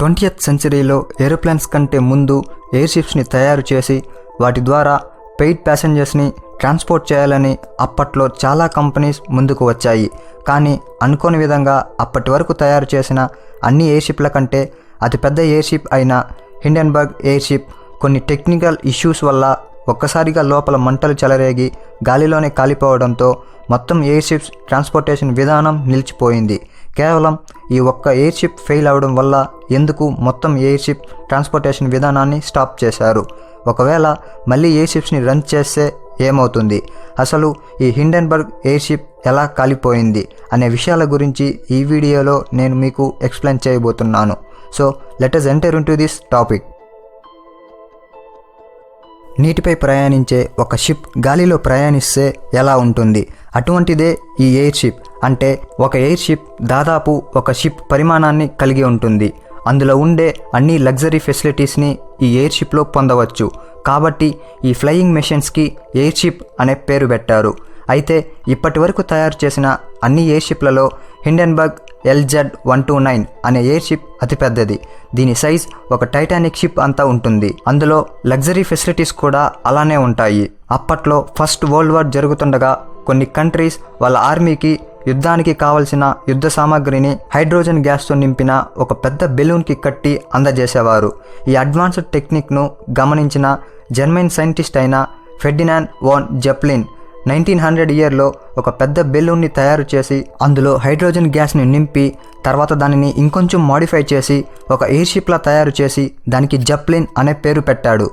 20th సెంచరీలో aeroplanes కంటే ముందు air షిప్స్ని తయారు చేసి వాటి ద్వారా పెయిడ్ ప్యాసింజర్స్ని ట్రాన్స్పోర్ట్ చేయాలని అప్పట్లో చాలా కంపెనీస్ ముందుకు వచ్చాయి. కానీ అనుకోని విధంగా అప్పటి వరకు తయారు చేసిన అన్ని ఎయిర్ షిప్ల కంటే అతిపెద్ద ఎయిర్ షిప్ అయిన హిండెన్బర్గ్ ఎయిర్ షిప్ కొన్ని టెక్నికల్ ఇష్యూస్ వల్ల ఒక్కసారిగా లోపల మంటలు చెలరేగి గాలిలోనే కాలిపోవడంతో మొత్తం ఎయిర్ షిప్స్ ట్రాన్స్పోర్టేషన్ విధానం నిలిచిపోయింది. కేవలం ఈ ఒక్క ఎయిర్ షిప్ ఫెయిల్ అవడం వల్ల ఎందుకు మొత్తం ఎయిర్ షిప్ ట్రాన్స్పోర్టేషన్ విధానాన్ని స్టాప్ చేశారు? ఒకవేళ మళ్ళీ ఎయిర్ షిప్స్ని రన్ చేస్తే ఏమవుతుంది? అసలు ఈ హిండెన్బర్గ్ ఎయిర్ షిప్ ఎలా కాలిపోయింది అనే విషయాల గురించి ఈ వీడియోలో నేను మీకు ఎక్స్ప్లెయిన్ చేయబోతున్నాను. So let us enter into this topic. నీటిపై ప్రయాణించే ఒక షిప్ గాలిలో ప్రయాణిస్తే ఎలా ఉంటుంది? అటువంటిదే ఈ ఎయిర్ షిప్. అంటే ఒక ఎయిర్ షిప్ దాదాపు ఒక షిప్ పరిమాణాన్ని కలిగి ఉంటుంది. అందులో ఉండే అన్ని లగ్జరీ ఫెసిలిటీస్ని ఈ ఎయిర్ షిప్లో పొందవచ్చు. కాబట్టి ఈ ఫ్లయింగ్ మెషిన్స్కి ఎయిర్ షిప్ అనే పేరు పెట్టారు. అయితే ఇప్పటి వరకు తయారు చేసిన అన్ని ఎయిర్ షిప్లలో హిండెన్బర్గ్ LZ-129 అనే ఎయిర్ షిప్ అతిపెద్దది. దీని సైజ్ ఒక టైటానిక్ షిప్ అంతా ఉంటుంది. అందులో లగ్జరీ ఫెసిలిటీస్ కూడా అలానే ఉంటాయి. అప్పట్లో ఫస్ట్ వరల్డ్ వార్ జరుగుతుండగా కొన్ని కంట్రీస్ వాళ్ళ ఆర్మీకి యుద్ధానికి కావలసిన యుద్ధ సామాగ్రిని హైడ్రోజన్ గ్యాస్తో నింపిన ఒక పెద్ద బెలూన్కి కట్టి అందజేసేవారు. ఈ అడ్వాన్స్డ్ టెక్నిక్ను గమనించిన జర్మన్ సైంటిస్ట్ అయిన ఫెర్డినాండ్ వాన్ జెప్లిన్ 1900 ఇయర్లో ఒక పెద్ద బెలూన్ని తయారు చేసి అందులో హైడ్రోజన్ గ్యాస్ని నింపి తర్వాత దానిని ఇంకొంచెం మాడిఫై చేసి ఒక ఎయిర్ షిప్లా తయారు చేసి దానికి జెప్లిన్ అనే పేరు పెట్టాడు.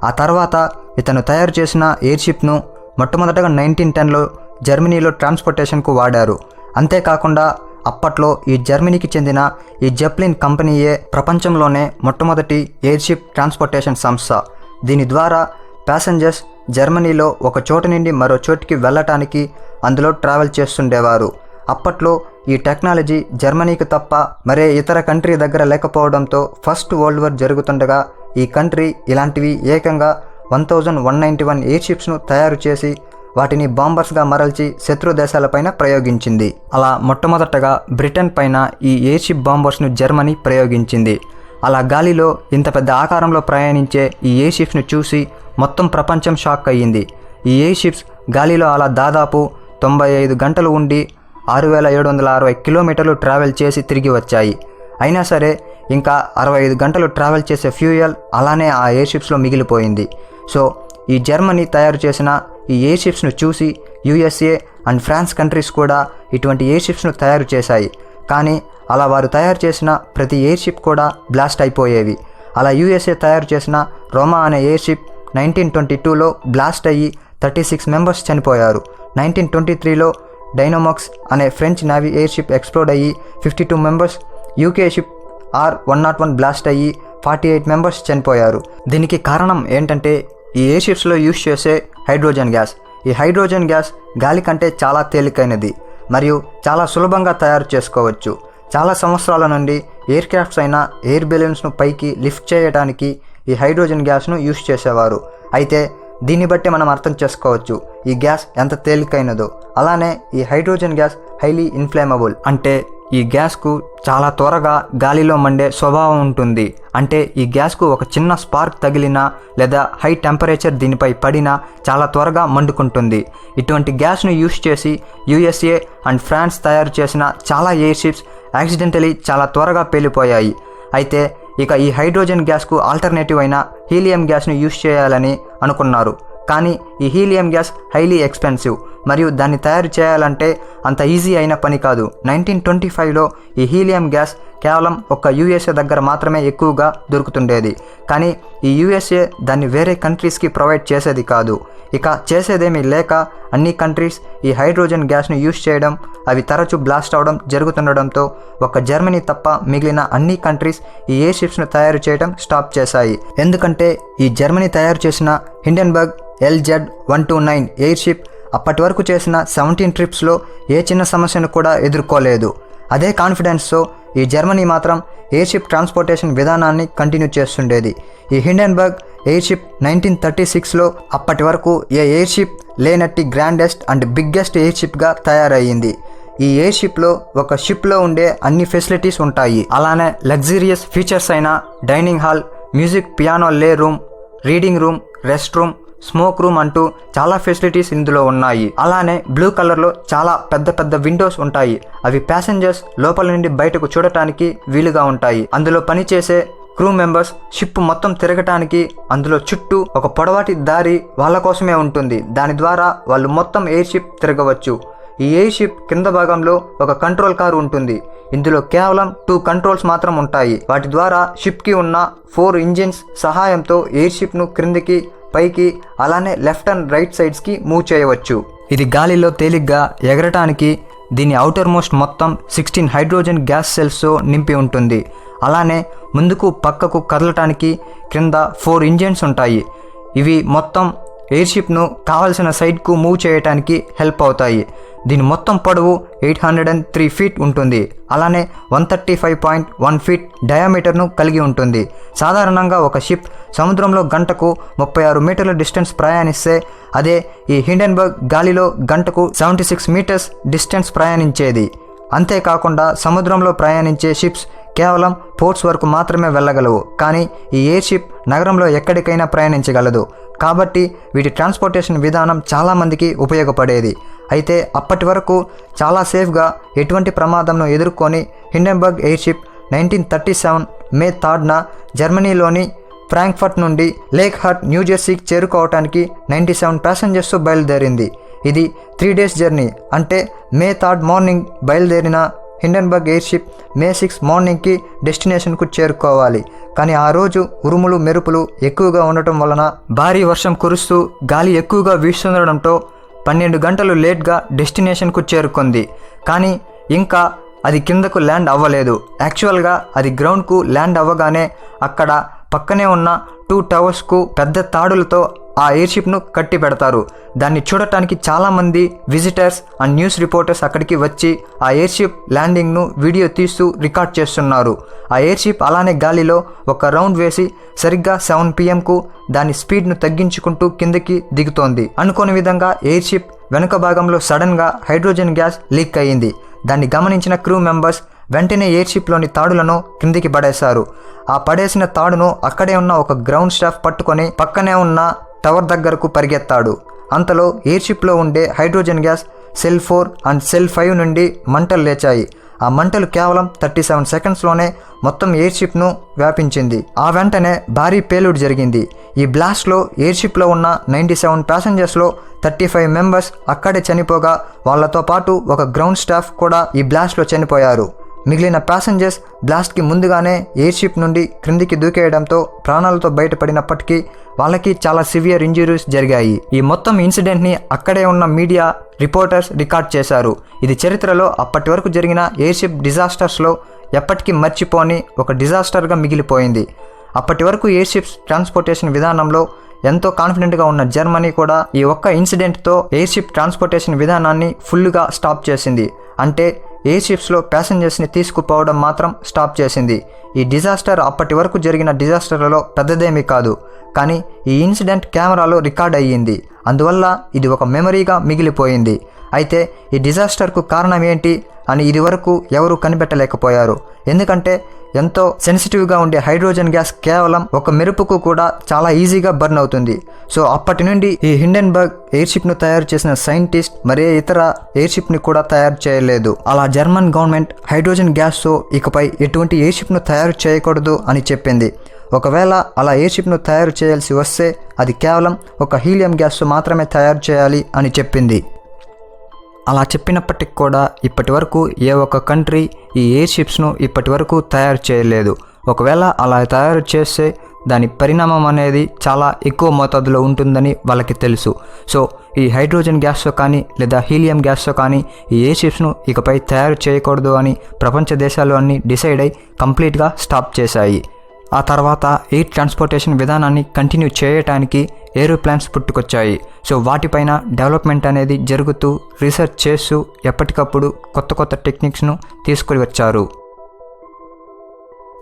ఆ తర్వాత ఇతను తయారు చేసిన ఎయిర్ షిప్ను మొట్టమొదటగా 1910లో జర్మనీలో ట్రాన్స్పోర్టేషన్కు వాడారు. అంతేకాకుండా అప్పట్లో ఈ జర్మనీకి చెందిన ఈ జెప్లిన్ కంపెనీయే ప్రపంచంలోనే మొట్టమొదటి ఎయిర్ షిప్ ట్రాన్స్పోర్టేషన్ సంస్థ. దీని ద్వారా ప్యాసింజర్స్ జర్మనీలో ఒక చోటు నుండి మరో చోటుకి వెళ్ళటానికి అందులో ట్రావెల్ చేస్తుండేవారు. అప్పట్లో ఈ టెక్నాలజీ జర్మనీకి తప్ప మరే ఇతర కంట్రీ దగ్గర లేకపోవడంతో ఫస్ట్ వరల్డ్ వార్ జరుగుతుండగా ఈ కంట్రీ ఇలాంటివి ఏకంగా 1191 ఎయిర్ షిప్స్ను తయారు చేసి వాటిని బాంబర్స్గా మరల్చి శత్రు దేశాలపైన ప్రయోగించింది. అలా మొట్టమొదటగా బ్రిటన్ పైన ఈ ఎయిర్ షిప్ బాంబర్స్ను జర్మనీ ప్రయోగించింది. అలా గాలిలో ఇంత పెద్ద ఆకారంలో ప్రయాణించే ఈ ఎయిర్ షిప్స్ను చూసి మొత్తం ప్రపంచం షాక్ అయ్యింది. ఈ ఎయిర్ షిప్స్ గాలిలో అలా దాదాపు 95 గంటలు ఉండి 6760 కిలోమీటర్లు ట్రావెల్ చేసి తిరిగి వచ్చాయి. అయినా సరే ఇంకా 65 గంటలు ట్రావెల్ చేసే ఫ్యూయల్ అలానే ఆ ఎయిర్ షిప్స్లో మిగిలిపోయింది. సో ఈ జర్మనీ తయారు చేసిన ఈ ఎయిర్ షిప్స్ను చూసి USA అండ్ ఫ్రాన్స్ కంట్రీస్ కూడా ఇటువంటి ఎయిర్ షిప్స్ను తయారు చేశాయి. కానీ అలా వారు తయారు చేసిన ప్రతి ఎయిర్ షిప్ కూడా బ్లాస్ట్ అయిపోయేవి. అలా USA తయారు చేసిన రోమా అనే ఎయిర్ షిప్ 1922లో బ్లాస్ట్ అయ్యి 36 మెంబర్స్ చనిపోయారు. 1923లో డైనోమాక్స్ అనే French navy air ship explode అయ్యి 52 members, UK ship R101 blast అయ్యి 48 మెంబర్స్ చనిపోయారు. దీనికి కారణం ఏంటంటే ఈ ఎయిర్ షిప్స్లో యూజ్ చేసే హైడ్రోజన్ గ్యాస్. ఈ హైడ్రోజన్ గ్యాస్ గాలి కంటే చాలా తేలికైనది మరియు చాలా సులభంగా తయారు చేసుకోవచ్చు. చాలా సంవత్సరాల నుండి ఎయిర్ క్రాఫ్ట్స్ అయిన ఎయిర్ బెలూన్స్ను పైకి లిఫ్ట్ చేయడానికి ఈ హైడ్రోజన్ గ్యాస్ను యూజ్ చేసేవారు. అయితే దీన్ని బట్టి మనం అర్థం చేసుకోవచ్చు ఈ గ్యాస్ ఎంత తేలికైనదో. అలానే ఈ హైడ్రోజన్ గ్యాస్ హైలీ ఇన్ఫ్లేమబుల్. అంటే ఈ గ్యాస్కు చాలా త్వరగా గాలిలో మండే స్వభావం ఉంటుంది. అంటే ఈ గ్యాస్కు ఒక చిన్న స్పార్క్ తగిలినా లేదా హై టెంపరేచర్ దీనిపై పడినా చాలా త్వరగా మండుకుంటుంది. ఇటువంటి గ్యాస్ను యూజ్ చేసి USA అండ్ ఫ్రాన్స్ తయారు చేసిన చాలా ఎయిర్ షిప్స్ యాక్సిడెంటలీ చాలా త్వరగా పేలిపోయాయి. అయితే ఇక ఈ హైడ్రోజన్ గ్యాస్కు ఆల్టర్నేటివ్ అయిన హీలియం గ్యాస్ను యూజ్ చేయాలని అనుకున్నారు. కానీ ఈ హీలియం గ్యాస్ హైలీ ఎక్స్పెన్సివ్ మరియు దాన్ని తయారు చేయాలంటే అంత ఈజీ అయిన పని కాదు. 1925లో ఈ హీలియం గ్యాస్ కేవలం ఒక్క USA దగ్గర మాత్రమే ఎక్కువగా దొరుకుతుండేది. కానీ ఈ USA దాన్ని వేరే కంట్రీస్కి ప్రొవైడ్ చేసేది కాదు. ఇక చేసేదేమీ లేక అన్ని కంట్రీస్ ఈ హైడ్రోజన్ గ్యాస్ను యూజ్ చేయడం, అవి తరచూ బ్లాస్ట్ అవడం జరుగుతుండడంతో ఒక్క జర్మనీ తప్ప మిగిలిన అన్ని కంట్రీస్ ఈ ఎయిర్ షిప్స్ను తయారు చేయడం స్టాప్ చేశాయి. ఎందుకంటే ఈ జర్మనీ తయారు చేసిన హిండెన్బర్గ్ LZ-129 ఎయిర్ షిప్ అప్పటి వరకు చేసిన 17 ట్రిప్స్లో ఏ చిన్న సమస్యను కూడా ఎదుర్కోలేదు. అదే కాన్ఫిడెన్స్తో ఈ జర్మనీ మాత్రం ఎయిర్ షిప్ ట్రాన్స్పోర్టేషన్ విధానాన్ని కంటిన్యూ చేస్తుండేది. ఈ హిండెన్బర్గ్ ఎయిర్ షిప్ 1936లో అప్పటి వరకు ఏ ఎయిర్ షిప్ లేనట్టి గ్రాండెస్ట్ అండ్ బిగ్గెస్ట్ ఎయిర్ షిప్గా తయారయ్యింది. ఈ ఎయిర్ షిప్లో ఒక షిప్లో ఉండే అన్ని ఫెసిలిటీస్ ఉంటాయి. అలానే లగ్జరియస్ ఫీచర్స్ అయిన డైనింగ్ హాల్, మ్యూజిక్, పియానో లే room, reading room, rest room, smoke room అంటూ చాలా ఫెసిలిటీస్ ఇందులో ఉన్నాయి. అలానే బ్లూ కలర్లో చాలా పెద్ద పెద్ద విండోస్ ఉంటాయి. అవి ప్యాసింజర్స్ లోపల నుండి బయటకు చూడటానికి వీలుగా ఉంటాయి. అందులో పనిచేసే క్రూ మెంబర్స్ షిప్ మొత్తం తిరగటానికి అందులో చుట్టూ ఒక పొడవాటి దారి వాళ్ళ కోసమే ఉంటుంది. దాని ద్వారా వాళ్ళు మొత్తం ఎయిర్ షిప్ తిరగవచ్చు. ఈ ఎయిర్ షిప్ కింద భాగంలో ఒక కంట్రోల్ కార్ ఉంటుంది. ఇందులో కేవలం 2 కంట్రోల్స్ మాత్రం ఉంటాయి. వాటి ద్వారా షిప్కి ఉన్న 4 ఇంజిన్స్ సహాయంతో ఎయిర్ షిప్ను క్రిందికి, పైకి, అలానే లెఫ్ట్ అండ్ రైట్ సైడ్స్కి మూవ్ చేయవచ్చు. ఇది గాలిలో తేలిగ్గా ఎగరటానికి దీని ఔటర్ మోస్ట్ మొత్తం 16 హైడ్రోజన్ గ్యాస్ సెల్స్తో నింపి ఉంటుంది. అలానే ముందుకు పక్కకు కదలటానికి క్రింద 4 ఇంజిన్స్ ఉంటాయి. ఇవి మొత్తం ఎయిర్ షిప్ను కావాల్సిన సైడ్కు మూవ్ చేయడానికి హెల్ప్ అవుతాయి. దీని మొత్తం పొడవు 803 ఫీట్ ఉంటుంది. అలానే 135.1 ఫీట్ డయామీటర్ను కలిగి ఉంటుంది. సాధారణంగా ఒక షిప్ సముద్రంలో గంటకు 36 మీటర్ల డిస్టెన్స్ ప్రయాణిస్తే అదే ఈ హిండెన్బర్గ్ గాలిలో గంటకు 76 మీటర్స్ డిస్టెన్స్ ప్రయాణించేది. అంతేకాకుండా సముద్రంలో ప్రయాణించే షిప్స్ కేవలం పోర్ట్స్ వరకు మాత్రమే వెళ్ళగలవు. కానీ ఈ ఎయిర్ షిప్ నగరంలో ఎక్కడికైనా ప్రయాణించగలదు. కాబట్టి వీటి ట్రాన్స్పోర్టేషన్ విధానం చాలామందికి ఉపయోగపడేది. అయితే అప్పటి వరకు చాలా సేఫ్గా ఎటువంటి ప్రమాదంను ఎదుర్కొని హిండెన్బర్గ్ ఎయిర్ షిప్ 1937 మే 3న జర్మనీలోని ఫ్రాంక్ఫర్ట్ నుండి లేక్ హర్ట్, న్యూజెర్సీకి చేరుకోవటానికి 97 ప్యాసింజర్స్తో బయలుదేరింది. ఇది 3 డేస్ జర్నీ. అంటే మే 3 మార్నింగ్ బయలుదేరిన హిండెన్బర్గ్ ఎయిర్ షిప్ మే 6 మార్నింగ్కి డెస్టినేషన్కు చేరుకోవాలి. కానీ ఆ రోజు ఉరుములు, మెరుపులు ఎక్కువగా ఉండటం వలన భారీ వర్షం కురుస్తూ గాలి ఎక్కువగా వీస్తుండడంతో 12 గంటలు లేట్గా డెస్టినేషన్కు చేరుకుంది. కానీ ఇంకా అది కిందకు ల్యాండ్ అవ్వలేదు. యాక్చువల్గా అది గ్రౌండ్కు ల్యాండ్ అవ్వగానే అక్కడ పక్కనే ఉన్న 2 టవర్స్కు పెద్ద తాడులతో ఆ ఎయిర్ షిప్ను కట్టి పెడతారు. దాన్ని చూడటానికి చాలామంది విజిటర్స్ అండ్ న్యూస్ రిపోర్టర్స్ అక్కడికి వచ్చి ఆ ఎయిర్ షిప్ ల్యాండింగ్ను వీడియో తీస్తూ రికార్డ్ చేస్తున్నారు. ఆ ఎయిర్ షిప్ అలానే గాలిలో ఒక రౌండ్ వేసి సరిగ్గా 7 PM దాని స్పీడ్ను తగ్గించుకుంటూ కిందకి దిగుతోంది. అనుకోని విధంగా ఎయిర్ షిప్ వెనుక భాగంలో సడన్గా హైడ్రోజన్ గ్యాస్ లీక్ అయ్యింది. దాన్ని గమనించిన క్రూ మెంబర్స్ వెంటనే ఎయిర్ షిప్లోని తాడులను కిందికి పడేశారు. ఆ పడేసిన తాడును అక్కడే ఉన్న ఒక గ్రౌండ్ స్టాఫ్ పట్టుకొని పక్కనే ఉన్న టవర్ దగ్గరకు పరిగెత్తాడు. అంతలో ఎయిర్ షిప్లో ఉండే hydrogen gas cell 4 and cell 5 నుండి మంటలు లేచాయి. ఆ మంటలు కేవలం 37 సెకండ్స్లోనే మొత్తం ఎయిర్ షిప్ను వ్యాపించింది. ఆ వెంటనే భారీ పేలుడు జరిగింది. ఈ బ్లాస్ట్లో ఎయిర్ షిప్లో ఉన్న 97 ప్యాసింజర్స్లో 35 మెంబర్స్ అక్కడే చనిపోగా వాళ్ళతో పాటు ఒక గ్రౌండ్ స్టాఫ్ కూడా ఈ బ్లాస్ట్లో చనిపోయారు. మిగిలిన ప్యాసింజర్స్ బ్లాస్ట్కి ముందుగానే ఎయిర్ షిప్ నుండి క్రిందికి దూకేయడంతో ప్రాణాలతో బయటపడినప్పటికీ వాళ్ళకి చాలా సివియర్ ఇంజురీస్ జరిగాయి. ఈ మొత్తం ఇన్సిడెంట్ని అక్కడే ఉన్న మీడియా రిపోర్టర్స్ రికార్డ్ చేశారు. ఇది చరిత్రలో అప్పటి వరకు జరిగిన ఎయిర్ షిప్ డిజాస్టర్స్లో ఎప్పటికీ మర్చిపోని ఒక డిజాస్టర్గా మిగిలిపోయింది. అప్పటి వరకు ఎయిర్ షిప్స్ ట్రాన్స్పోర్టేషన్ విధానంలో ఎంతో కాన్ఫిడెంట్గా ఉన్న జర్మనీ కూడా ఈ ఒక్క ఇన్సిడెంట్తో ఎయిర్ షిప్ ట్రాన్స్పోర్టేషన్ విధానాన్ని ఫుల్గా స్టాప్ చేసింది. అంటే ఎయిర్ షిప్స్లో ప్యాసింజర్స్ని తీసుకుపోవడం మాత్రం స్టాప్ చేసింది. ఈ డిజాస్టర్ అప్పటి వరకు జరిగిన డిజాస్టర్లలో పెద్దదేమీ కాదు. కానీ ఈ ఇన్సిడెంట్ కెమెరాలో రికార్డ్ అయ్యింది. అందువల్ల ఇది ఒక మెమరీగా మిగిలిపోయింది. అయితే ఈ డిజాస్టర్కు కారణం ఏంటి అని ఇది వరకు ఎవరూ కనిపెట్టలేకపోయారు. ఎందుకంటే ఎంతో సెన్సిటివ్గా ఉండే హైడ్రోజన్ గ్యాస్ కేవలం ఒక మెరుపుకు కూడా చాలా ఈజీగా బర్న్ అవుతుంది. సో అప్పటి నుండి ఈ హిండెన్బర్గ్ ఎయిర్ షిప్ను తయారు చేసిన సైంటిస్ట్ మరే ఇతర ఎయిర్ షిప్ని కూడా తయారు చేయలేదు. అలా జర్మన్ గవర్నమెంట్ హైడ్రోజన్ గ్యాస్తో ఇకపై ఎటువంటి ఎయిర్ షిప్ను తయారు చేయకూడదు అని చెప్పింది. ఒకవేళ అలా ఎయిర్ షిప్ను తయారు చేయాల్సి వస్తే అది కేవలం ఒక హీలియం గ్యాస్తో మాత్రమే తయారు చేయాలి అని చెప్పింది. అలా చెప్పినప్పటికి కూడా ఇప్పటి వరకు ఏ ఒక్క కంట్రీ ఈ ఎయిర్ షిప్స్ను ఇప్పటి వరకు తయారు చేయలేదు. ఒకవేళ అలా తయారు చేస్తే దాని పరిణామం అనేది చాలా ఎక్కువ మోతాదులో ఉంటుందని వాళ్ళకి తెలుసు. సో ఈ హైడ్రోజన్ గ్యాస్తో కానీ లేదా హీలియం గ్యాస్తో కానీ ఈ ఎయిర్ షిప్స్ను ఇకపై తయారు చేయకూడదు అని ప్రపంచ దేశాలు అన్నీ డిసైడ్ అయి కంప్లీట్గా స్టాప్ చేశాయి. ఆ తర్వాత ఎయిర్ ట్రాన్స్పోర్టేషన్ విధానాన్ని కంటిన్యూ చేయడానికి ఏరోప్లాన్స్ పుట్టుకొచ్చాయి. సో వాటిపైన డెవలప్మెంట్ అనేది జరుగుతూ రీసెర్చ్ చేస్తూ ఎప్పటికప్పుడు కొత్త కొత్త టెక్నిక్స్ను తీసుకొని వచ్చారు.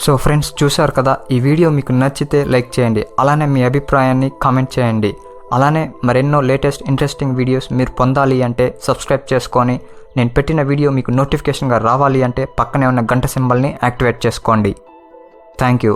సో ఫ్రెండ్స్, చూశారు కదా, ఈ వీడియో మీకు నచ్చితే లైక్ చేయండి. అలానే మీ అభిప్రాయాన్ని కామెంట్ చేయండి. అలానే మరెన్నో లేటెస్ట్ ఇంట్రెస్టింగ్ వీడియోస్ మీరు పొందాలి అంటే సబ్స్క్రైబ్ చేసుకొని, నేను పెట్టిన వీడియో మీకు నోటిఫికేషన్గా రావాలి అంటే పక్కనే ఉన్న గంట సింబల్ని యాక్టివేట్ చేసుకోండి. Thank you.